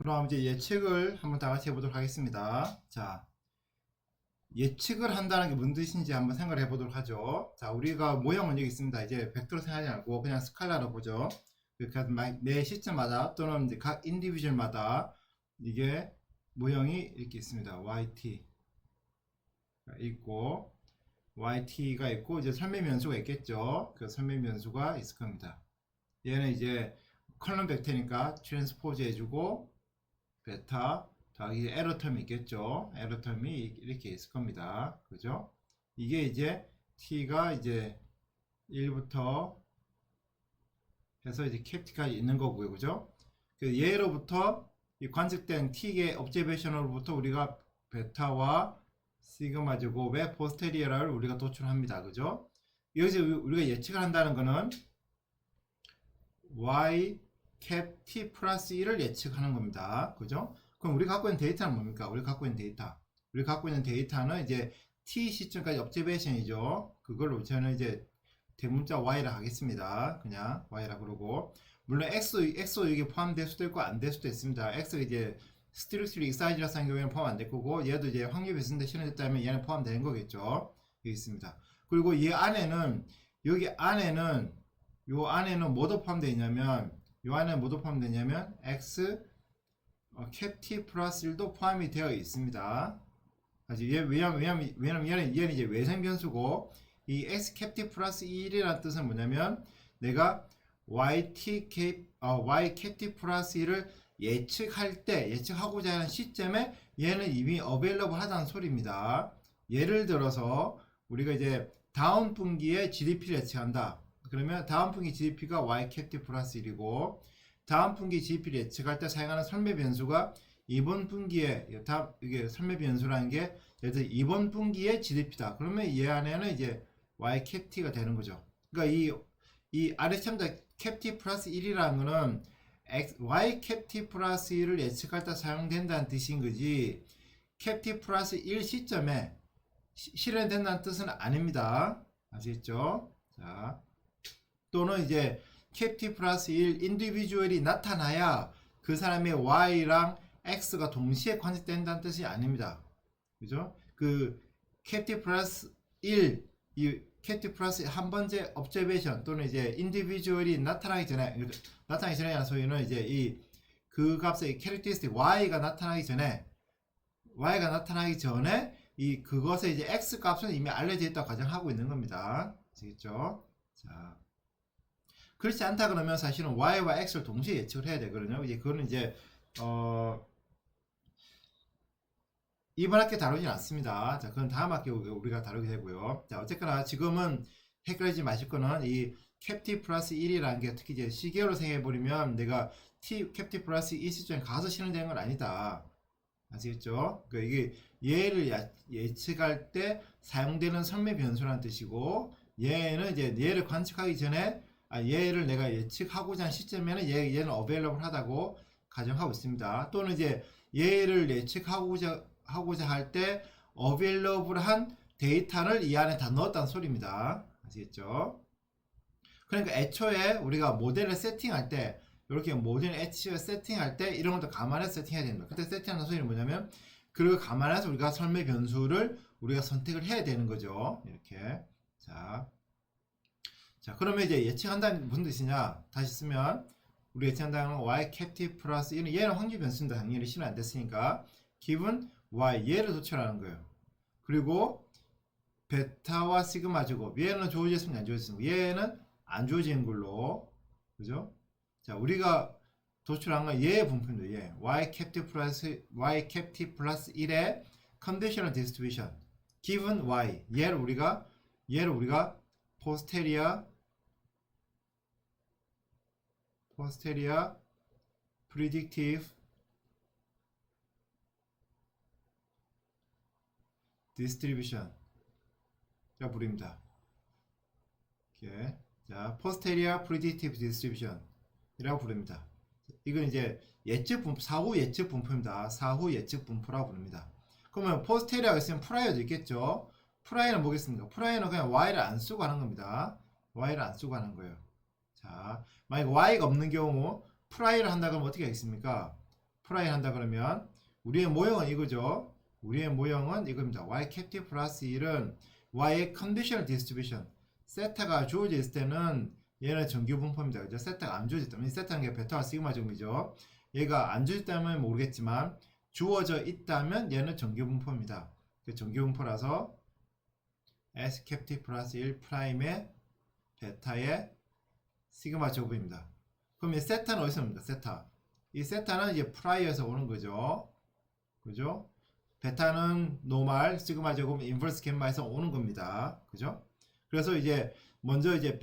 그럼 이제 예측을 한번 다 같이 해보도록 하겠습니다. 자, 예측을 한다는 게 무슨 뜻인지 한번 생각을 해보도록 하죠. 자, 우리가 모형은 여기 있습니다. 이제 벡터로 생각하지 않고 그냥 스칼라로 보죠. 그러니까 매 시점마다 또는 이제 각 인디비주얼마다 이게 모형이 이렇게 있습니다. YT가 있고 YT가 있고 이제 설매면수가 있겠죠. 그 설매면수가 있을 겁니다. 얘는 이제 컬럼 벡터니까 트랜스포즈 해주고 베타 더하기 에러 텀이 있겠죠. 에러 텀이 이렇게 있을 겁니다. 그죠? 이게 이제 t가 이제 1부터 해서 이제 캡티까지 있는 거고요. 그죠? 그 얘로부터 이 관측된 t의 observation으로부터 우리가 베타와 시그마 제곱 의 포스테리어를 우리가 도출합니다. 그죠? 여기서 우리가 예측을 한다는 거는 y 캡 t 플러스 1을 예측하는 겁니다. 그죠? 그럼 우리가 갖고 있는 데이터는 뭡니까? 우리가 갖고 있는 데이터는 이제 t 시점까지 observation이죠. 그걸로 저는 이제 대문자 y라 하겠습니다. 그냥 y라 그러고, 물론 x도 여기 포함될 수도 있고 안 될 수도 있습니다. x가 이제 스트릭트리 익사이즈라서 한 경우에는 포함 안 될 거고, 얘도 이제 확률 배수인데 실현됐다면 얘는 포함되는 거겠죠. 여기 있습니다. 그리고 이 안에는 여기 안에는 요 안에는 뭐도 포함되어 있냐면 요 안에 뭐도 포함되냐면 x 캡 t 플러스 1도 포함이 되어 있습니다. 왜냐면 얘는 이제 외생 변수고, 이 x 캡 t 플러스 1이라는 뜻은 뭐냐면 내가 y 캡 t 플러스 1을 예측하고자 하는 시점에 얘는 이미 available 하다는 소리입니다. 예를 들어서 우리가 이제 다음 분기에 GDP를 예측한다. 그러면 다음 분기 GDP가 y 캡 t 플러스 1이고, 다음 분기 GDP를 예측할 때 사용하는 설매 변수가 이번 분기에, 이게 설매 변수라는 게 예를 들어 이번 분기의 GDP다. 그러면 얘 안에는 이제 y 캡 t가 되는 거죠. 그러니까 이 아래 첨자 캡 t 플러스 1이라는 거는 y 캡 t 플러스 1을 예측할 때 사용된다는 뜻인 거지, 캡 t 플러스 1 시점에 실현된다는 뜻은 아닙니다. 아시겠죠? 자, 또는 이제 캡 t 플러스 1 인디비주얼이 나타나야 그 사람의 y랑 x가 동시에 관측된다는 뜻이 아닙니다. 그죠? 그 캡 t 플러스 1, 이 캡 t 플러스 한 번째 observation 또는 이제 인디비주얼이 나타나기 전에 하는 소리는 이제 그 값의 캐릭터리스틱 y가 나타나기 전에 이 그것의 이제 x 값은 이미 알려져 있다고 가정하고 있는 겁니다. 아시겠죠? 자, 그렇지 않다 그러면 사실은 y와 x를 동시에 예측을 해야 되거든요. 이제 그거는 이제 이번 학기에 다루진 않습니다. 자, 그건 다음 학기에 우리가 다루게 되고요. 자, 어쨌거나 지금은 헷갈리지 마실 거는 이 캡 t 플러스 1이라는 게 특히 이제 시계로 생각해버리면 내가 캡 t 플러스 2 시점에 가서 실현되는 건 아니다. 아시겠죠? 그러니까 이게 얘를 예측할 때 사용되는 설매 변수라는 뜻이고, 얘는 이제 얘를 관측하기 전에 얘를 내가 예측하고자 하는 시점에는 얘는 available 하다고 가정하고 있습니다. 또는 이제 얘를 예측하고자 할 때 available 한 데이터를 이 안에 다 넣었다는 소리입니다. 아시겠죠? 그러니까 애초에 우리가 모델을 세팅할 때, 이렇게 모델 H를 세팅할 때 이런 것도 감안해서 세팅해야 됩니다. 그때 세팅하는 소리는 뭐냐면, 그걸 감안해서 우리가 설매 변수를 우리가 선택을 해야 되는 거죠. 이렇게. 자, 그러면 이제 예측한다는 무슨 뜻이냐? 다시 쓰면, 우리 예측한다는 y 캡 t 플러스 얘는 확률 변수인데 당연히 실현 안 됐으니까 기분 y 얘를 도출하는 거예요. 그리고 베타와 시그마 제곱, 얘는 주어졌습니다, 안 주어졌습니다. 얘는 안 주어진 걸로, 그죠? 자, 우리가 도출한 건 얘의 분포입니다. 얘 y 캡 t 플러스 1의 conditional distribution given y, 얘를 우리가 posterior predictive distribution 자 부릅니다. 이렇게. 자, posterior predictive distribution 이라고 부릅니다. 이건 이제 예측 분포, 사후 예측 분포입니다. 사후 예측 분포라고 부릅니다. 그러면 posterior가 있으면 prior도 있겠죠. prior는 뭐겠습니까? prior는 그냥 y를 안 쓰고 하는 겁니다. y를 안 쓰고 하는 거예요. 자, 만약 y가 없는 경우 prior을 한다 그러면 어떻게 하겠습니까? 프라이 한다 그러면 우리의 모형은 이거죠. 우리의 모형은 이겁니다. y 캡티브 플러스 1은 y의 컨디셔널 디스트리뷰션. 세타가 주어져 있을 때는 얘는 정규 분포입니다. 그죠? 세타가 안 주어질 때면 세타는 게 베타와 시그마 제곱이죠. 얘가 안 주어질 때면 모르겠지만 주어져 있다면 얘는 정규 분포입니다. 정규 분포라서 S 캡티브 플러스 1 프라임의 베타의 시그마 제곱입니다. 그럼 이 세타는 어디서 옵니까? 세타. 이 세타는 이제 프라이에서 오는 거죠. 그죠? 베타는 노말, 시그마 제곱, 인버스 갬마에서 오는 겁니다. 그죠? 그래서 이제 먼저 이제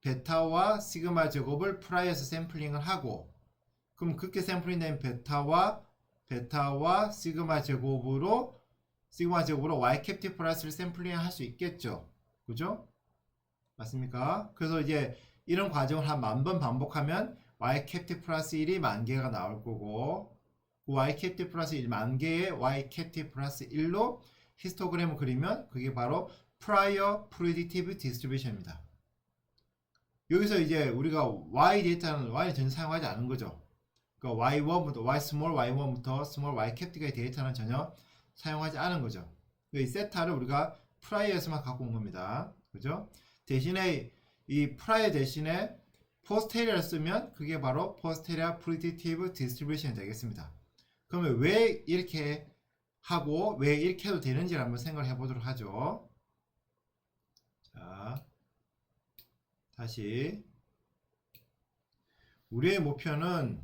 베타와 시그마 제곱을 프라이에서 샘플링을 하고, 그럼 그렇게 샘플링 된 베타와 시그마 제곱으로 y 캡티브 플러스를 샘플링 할 수 있겠죠. 그죠? 맞습니까? 그래서 이제 이런 과정을 한 10,000번 반복하면 y 캡티브 플러스 1이 10,000개가 나올 거고, 그 y 캡티브 플러스 1 10,000개의 y 캡티브 플러스 1로 히스토그램을 그리면 그게 바로 prior predictive distribution입니다. 여기서 이제 우리가 y 데이터는 y는 전혀 사용하지 않은 거죠. 그러니까 y1부터 y small y1부터 small y 캡티브의 데이터는 전혀 사용하지 않은 거죠. 이 세타를 우리가 프라이어에서만 갖고 온 겁니다. 그죠? 대신에 이 프라이어 대신에 포스테리어를 쓰면 그게 바로 포스테리어 프리딕티브 디스트리뷰션이 되겠습니다. 그러면 왜 이렇게 하고 왜 이렇게 해도 되는지를 한번 생각을 해보도록 하죠. 자, 다시 우리의 목표는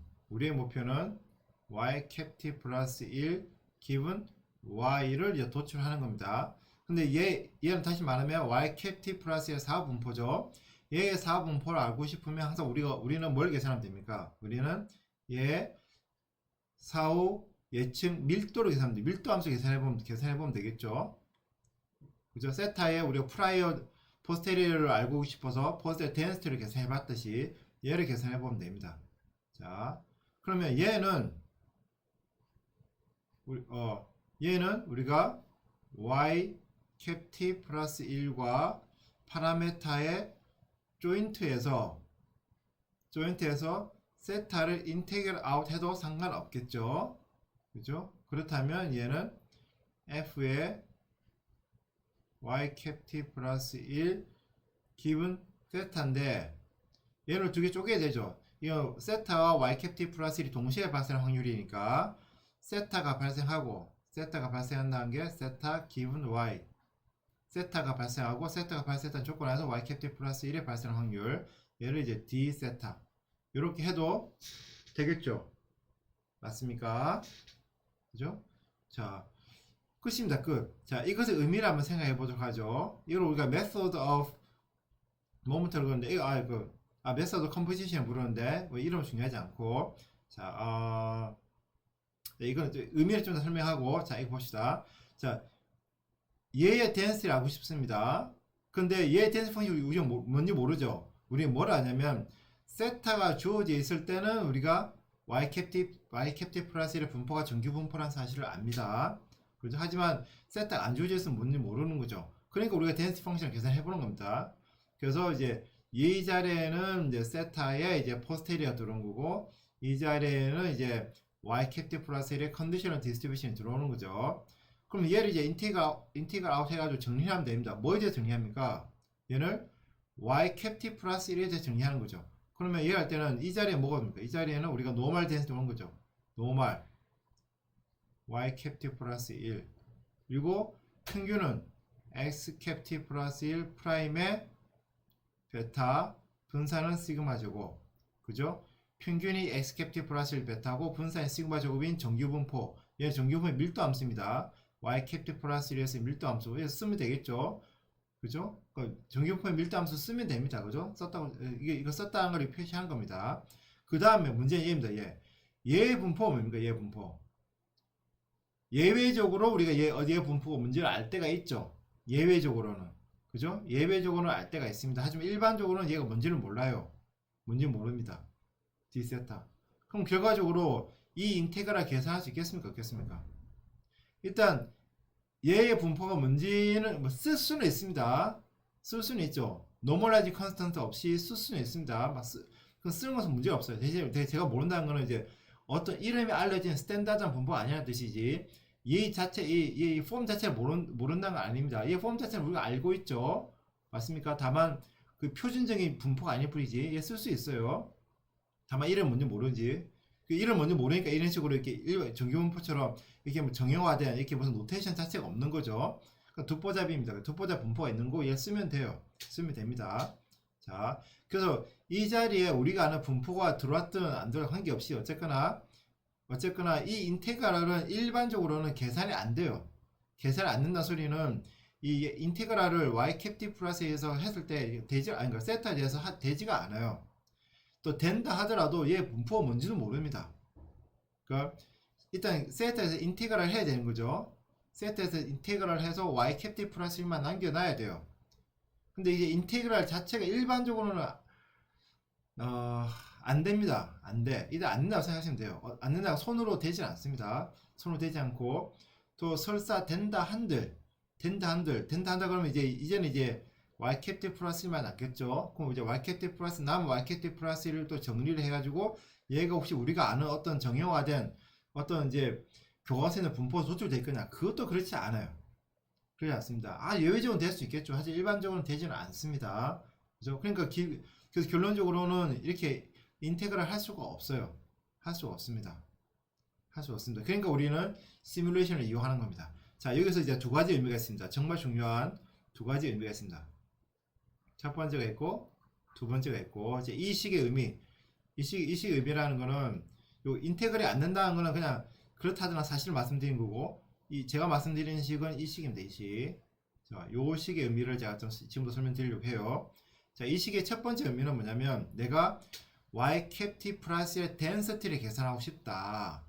y 캡티브 플러스 1 기분 y를 이제 도출하는 겁니다. 근데 얘는 다시 말하면 y 캡티브 플러스 1 4분포죠. 얘의 4분포를 알고 싶으면 항상 우리는 뭘 계산하면 됩니까? 우리는 얘 4호 예측 밀도를 계산하면 돼. 밀도 함수 계산해보면 되겠죠. 그죠? 세타에 우리가 프라이어 포스테리어를 알고 싶어서 포스테리어 데ን시티를 계산해봤듯이 얘를 계산해보면 됩니다. 자, 그러면 얘는 우리가 y 캡티브 플러스 1과 파라메타의 조인트에서 세타를 인테그럴 아웃 해도 상관없겠죠. 그죠? 그렇다면 얘는 f의 y 캡티브 플러스 1 기분 세타인데 얘를 두 개 쪼개야 되죠. 이거 세타와 y 캡티브 플러스 1이 동시에 발생할 확률이니까 세타가 발생한다는 게 세타 기분 y, 세타가 발생하고 세타가 발생했다는 조건에서 y 캡티브 플러스 1의 발생 확률, 얘를 이제 d 세타 이렇게 해도 되겠죠. 맞습니까? 그죠? 자, 끝입니다. 끝. 자, 이것의 의미를 한번 생각해 보도록 하죠. 이걸 우리가 method of moment를 그러는데 method of composition 부르는데 뭐 이름 중요하지 않고, 자, 이거는 의미를 좀 더 설명하고, 자, 이거 봅시다. 자, 얘의 density를 알고 싶습니다. 근데 얘의 density 펑션이 우리가 뭔지 모르죠. 우리 뭘 아냐면 세타가 주어져 있을 때는 우리가 y 캡티브 플러스 1의 분포가 정규 분포라는 사실을 압니다. 그렇죠? 하지만 세타가 안 주어져 있으면 뭔지 모르는 거죠. 그러니까 우리가 density 펑션을 계산해 보는 겁니다. 그래서 이제 이 자리에는 이제 세타에 이제 포스테리어 들어온 거고, 이 자리에는 이제 y 캡티브 플러스 1의 컨디셔널 디스트리뷰션이 들어오는 거죠. 그럼 얘를 이제 인티그럴 아웃 해가지고 정리하면 됩니다. 뭐에 대해 정리합니까? 얘를 y 캡티브 플러스 1에 대해 정리하는 거죠. 그러면 얘 할 때는 이 자리에 뭐가 됩니까? 이 자리에는 우리가 노멀 덴시티 오는 거죠. 노멀 y 캡티브 플러스 1, 그리고 평균은 x 캡티브 플러스 1 프라임의 베타, 분산은 시그마 제곱, 그죠? 평균이 x 캡티브 플러스 1 베타고 분산이 시그마 제곱인 정규분포, 얘 정규분포의 밀도 함수입니다. y 캡티브 플러스 1에서 밀도 함수 쓰면 되겠죠. 그죠? 정규분포의 밀도 함수 쓰면 됩니다. 그죠? 이거 썼다는 걸 표시한 겁니다. 그 다음에 문제는 얘입니다. 얘의 분포가 뭡니까? 얘 분포. 예외적으로 우리가 얘 분포가 문제를 알 때가 있죠. 예외적으로는. 그죠? 예외적으로는 알 때가 있습니다. 하지만 일반적으로는 얘가 뭔지는 몰라요. 뭔지는 모릅니다. d세타. 그럼 결과적으로 이 인테그랄 계산할 수 있겠습니까? 없겠습니까? 일단 얘의 분포가 뭔지는 쓸 수는 있습니다. 쓸 수는 있죠. 노멀라이징 컨스턴트 없이 쓸 수는 있습니다. 쓰는 것은 문제가 없어요. 제가 모른다는 거는 이제 어떤 이름이 알려진 스탠다드한 분포가 아니라는 뜻이지. 이 자체, 이 폼 자체를 모른다는 건 아닙니다. 이 폼 자체는 우리가 알고 있죠. 맞습니까? 다만 그 표준적인 분포가 아닐 뿐이지. 얘 쓸 수 있어요. 다만 이름 뭔지 모르지. 그 이름 뭔지 모르니까 이런 식으로 이렇게 정규분포처럼 이렇게 뭐 정형화된 이렇게 무슨 노테이션 자체가 없는 거죠. 그러니까 두포잡입니다. 두포잡 분포가 있는 거 얘 쓰면 돼요. 쓰면 됩니다. 자, 그래서 이 자리에 우리가 아는 분포가 들어왔든 안 들어왔든 관계없이 어쨌거나 이 인테그랄은 일반적으로는 계산이 안 돼요. 계산이 안 된다는 소리는 이 인테그랄을 y 캡티 플러스에서 했을 때 되지 아니 그러니까 세타에 대해서 되지가 않아요. 또 된다 하더라도 얘 분포가 뭔지는 모릅니다. 그러니까 일단 세타에서 인테그랄 해야 되는 거죠. 세타에서 인테그랄 해서 y 캡티 플러스 1만 남겨놔야 돼요. 근데 이게 인테그랄 자체가 일반적으로는 안 됩니다. 안 돼. 이거 안 된다고 생각하시면 돼요. 안 된다고 손으로 되진 않습니다. 손으로 되지 않고 또 설사 된다 한들 그러면 이제는 y 캡티 플러스 1만 남겠죠. 그럼 이제 y 캡티 플러스 남은 y 캡티 플러스 1을 또 정리를 해가지고 얘가 혹시 우리가 아는 어떤 정형화된 어떤 이제 교과서에는 분포가 도출되어 있거나 그것도 그렇지 않아요. 그렇지 않습니다. 예외적으로 될 수 있겠죠. 하지만 일반적으로는 되지는 않습니다. 그죠? 그러니까 그래서 결론적으로는 이렇게 인테그랄 할 수가 없어요. 할 수가 없습니다. 할 수가 없습니다. 그러니까 우리는 시뮬레이션을 이용하는 겁니다. 자, 여기서 이제 두 가지 의미가 있습니다. 정말 중요한 두 가지 의미가 있습니다. 첫 번째가 있고 두 번째가 있고 이제 이 식의 의미, 이 식의 의미라는 거는 요 인테그랄이 안 된다는 거는 그냥 그렇다거나 사실을 말씀드린 거고 제가 말씀드리는 식은 이 식입니다. 이 식. 자, 요 식의 의미를 제가 좀 지금부터 설명드리려고 해요. 자, 이 식의 첫 번째 의미는 뭐냐면 내가 y 캡티 플러스 1의 density를 계산하고 싶다.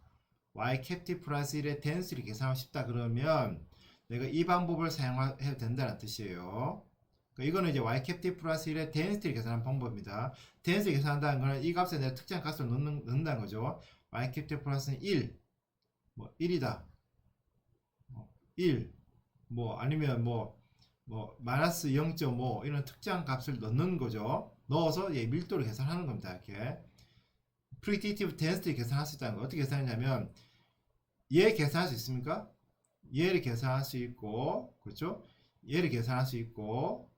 y 캡티 플러스 1의 density를 계산하고 싶다 그러면 내가 이 방법을 사용해도 된다는 뜻이에요. 그러니까 이거는 이제 y 캡티 플러스 1의 density를 계산하는 방법입니다. density 계산한다는 거는 이 값에 내가 특정한 값을 넣는다는 거죠. y 캡티 플러스는 1, 뭐 1이다. 1, 뭐 아니면 뭐 마이너스 0.5 이런 특정한 값을 넣는 거죠. 넣어서 얘 밀도를 계산하는 겁니다. 이렇게 predictive density 계산할 수 있다는 거 어떻게 계산하냐면 얘 계산할 수 있습니까? 얘를 계산할 수 있고 그렇죠? 얘를 계산할 수 있고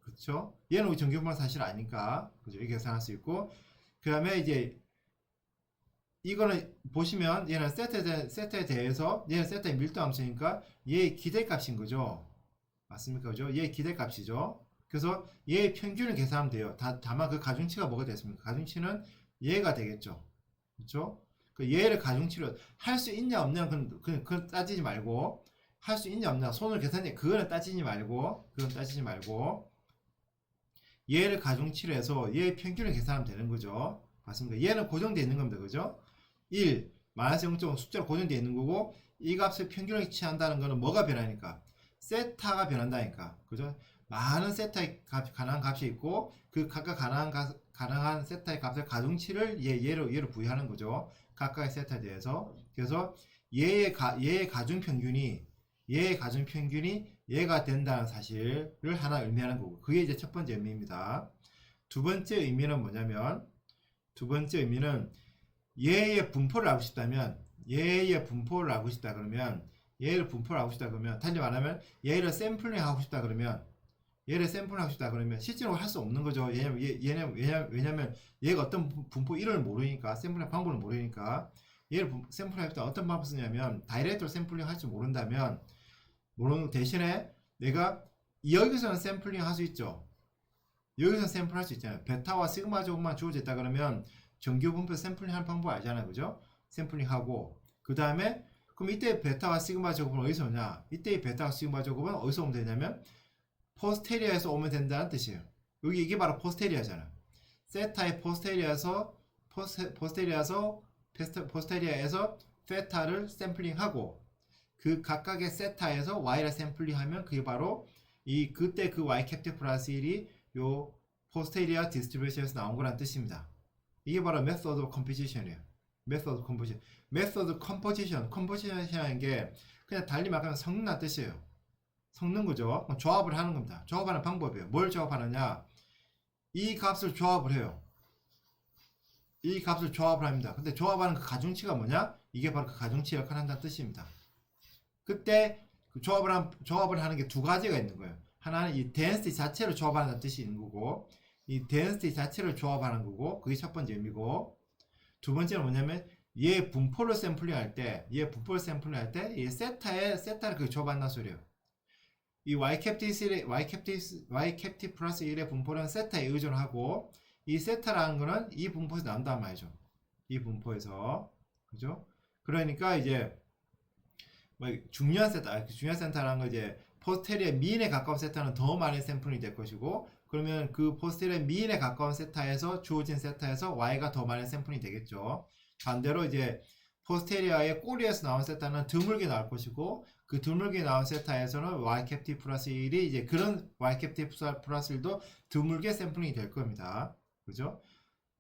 그렇죠? 얘는 우리 정규분포 사실 아니까 그죠? 이렇게 계산할 수 있고 그 다음에 이제 이거는 보시면 얘는 세트에 대해서 얘는 세트의 밀도 함수니까 얘의 기대값인 거죠. 맞습니까? 그죠? 얘의 기대값이죠. 그래서 얘의 평균을 계산하면 돼요. 다만 그 가중치가 뭐가 됐습니까? 가중치는 얘가 되겠죠. 그렇죠? 그 얘를 가중치로 할 수 있냐 없냐 그건 따지지 말고 할 수 있냐 없냐 손으로 계산해 그거는 따지지 말고 얘를 가중치로 해서 얘의 평균을 계산하면 되는 거죠. 맞습니까? 얘는 고정되어 있는 겁니다. 그죠? 1, 마이너스 0.5 숫자로 고정되어 있는 거고 이 값을 평균을 취한다는 거는 뭐가 변하니까? 세타가 변한다니까. 그죠? 많은 세타의 가능한 값이 있고 그 각각 가능한 세타의 값의 가중치를 얘로 부여하는 거죠. 각각의 세타에 대해서. 그래서 얘의 가중 평균이 얘가 된다는 사실을 하나 의미하는 거고 그게 이제 첫 번째 의미입니다. 두 번째 의미는 뭐냐면 얘의 분포를 알고 싶다면 얘를 분포를 알고 싶다 그러면 달리 말하면 얘를 샘플링 하고 싶다 그러면 실제로 할 수 없는 거죠. 왜냐면 얘가 어떤 분포 이름을 모르니까 샘플링 방법을 모르니까 얘를 샘플링 할 때 어떤 방법을 쓰냐면 다이렉트로 샘플링 할 줄 모른다면 모르는 대신에 내가 여기서는 샘플링 할 수 있죠. 여기서는 샘플 할 수 있잖아요. 베타와 시그마 제곱만 주어져 있다 그러면 정규 분포 샘플링 하는 방법 알잖아요. 그죠? 샘플링 하고 그 다음에 그럼 이때 베타와 시그마 제곱은 어디서 오냐? 이때의 베타와 시그마 제곱은 어디서 오면 되냐면 포스테리아에서 오면 된다는 뜻이에요. 이게 바로 포스테리아잖아. 세타의 포스테리아에서 세타를 샘플링하고 그 각각의 세타에서 y를 샘플링하면 그게 바로 그때 그 y 캡티 플러스 1이 요 포스테리아 디스트리뷰션에서 나온 거란 뜻입니다. 이게 바로 메소드 컴포지션이에요. 메소드 컴포지션이라는 게 그냥 달리 말하면 섞는다는 뜻이에요. 섞는 거죠. 조합을 하는 겁니다. 조합하는 방법이에요. 뭘 조합하느냐? 이 값을 조합을 해요. 이 값을 조합을 합니다. 근데 조합하는 그 가중치가 뭐냐? 이게 바로 그 가중치 역할을 한다는 뜻입니다. 그때 그 조합을 하는 게 두 가지가 있는 거예요. 하나는 이 density 자체를 조합하는 뜻이 있는 거고, 이 density 자체를 조합하는 거고, 그게 첫 번째 의미고, 두 번째는 뭐냐면 얘 분포를 샘플링 할 때, 이 세타를 그 조합한다는 소리예요. 이 y캡티 플러스 1의 분포는 세타에 의존하고, 이 세타라는 거는 이 분포에서 나온단 말이죠. 이 분포에서. 그죠? 그러니까 이제 뭐 중요한 세타라는 거 이제 포스테리어 미인에 가까운 세타는 더 많은 샘플링이 될 것이고, 그러면 그 포스테리어 미인에 가까운 세타에서 주어진 세타에서 y가 더 많은 샘플링이 되겠죠. 반대로 이제 포스테리어의 꼬리에서 나온 세타는 드물게 나올 것이고, 그 드물게 나온 세타에서는 y캡티 플러스 1이 이제 그런 y캡티 플러스 1도 드물게 샘플링이 될 겁니다. 그죠?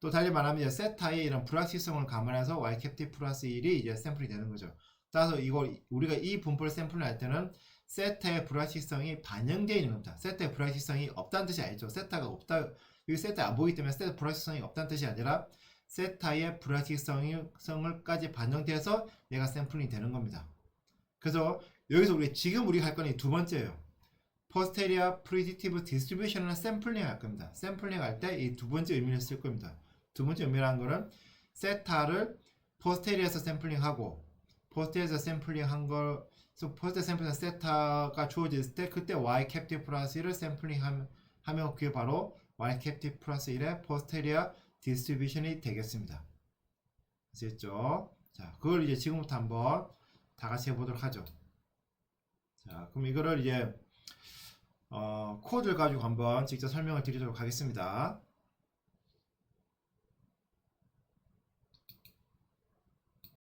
또 달리 말하면 이제 세타의 이런 불확실성을 감안해서 y캡티 플러스 1이 이제 샘플이 되는 거죠. 따라서 이걸 우리가 이 분포를 샘플을 할 때는 세타의 불확실성이 반영되어 있는 겁니다. 세타의 불확실성이 없다는 뜻이 아니죠. 세타가 없다, 여기 세타 안 보이기 때문에 세타 불확실성이 없다는 뜻이 아니라 세타의 불확실성을까지 반영돼서 얘가 샘플링이 되는 겁니다. 그래서 여기서 지금 우리가 할 거는 두 번째예요. 포스테리어 프리딕티브 디스트리뷰션을 샘플링 할 겁니다. 샘플링 할 때 이 두 번째 의미를 쓸 겁니다. 두 번째 의미라는 거는 세타를 포스테리어에서 샘플링하고, 포스테리어에서 샘플링한 걸, 포스테리어 샘플링 세타가 주어질 때 그때 y캡티 플러스 1을 샘플링하면 그게 바로 y캡티 플러스 1의 포스테리어 디스트리뷰션이 되겠습니다. 아시겠죠? 자, 그걸 이제 지금부터 한번 다 같이 해보도록 하죠. 자, 그럼 이거를 이제 코드를 가지고 한번 직접 설명을 드리도록 하겠습니다.